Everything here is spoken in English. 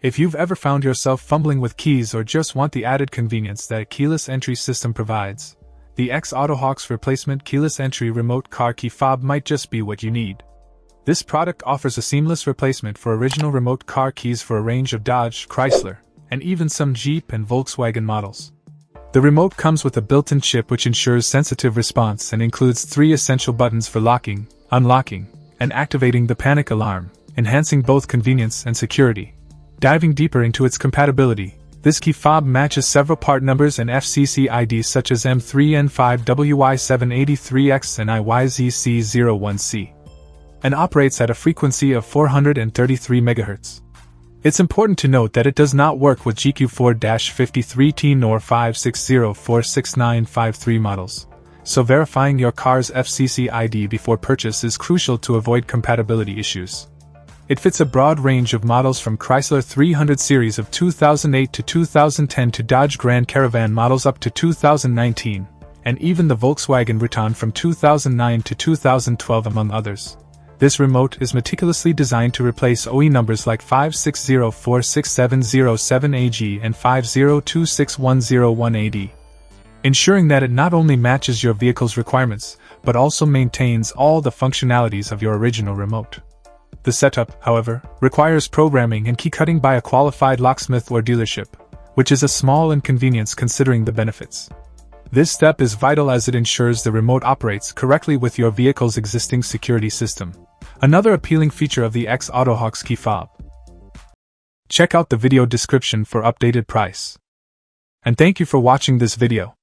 If you've ever found yourself fumbling with keys or just want the added convenience that a keyless entry system provides, the AUTOHAUX replacement keyless entry remote car key fob might just be what you need. This product offers a seamless replacement for original remote car keys for a range of Dodge, Chrysler, and even some Jeep and Volkswagen models. The remote comes with a built-in chip which ensures sensitive response and includes 3 essential buttons for locking, unlocking, and activating the panic alarm, enhancing both convenience and security. Diving deeper into its compatibility, this key fob matches several part numbers and FCC IDs such as M3N5WY783X and IYZC01C, and operates at a frequency of 433 MHz. It's important to note that it does not work with GQ4-53T nor 560-46953 models, so verifying your car's FCC ID before purchase is crucial to avoid compatibility issues. It fits a broad range of models from Chrysler 300 series of 2008 to 2010 to Dodge Grand Caravan models up to 2019, and even the Volkswagen Routan from 2009 to 2012 among others. This remote is meticulously designed to replace OE numbers like 560-46707AG and 5026101AD, ensuring that it not only matches your vehicle's requirements, but also maintains all the functionalities of your original remote. The setup, however, requires programming and key-cutting by a qualified locksmith or dealership, which is a small inconvenience considering the benefits. This step is vital as it ensures the remote operates correctly with your vehicle's existing security system. Another appealing feature of the AUTOHAUX key fob. Check out the video description for updated price. And thank you for watching this video.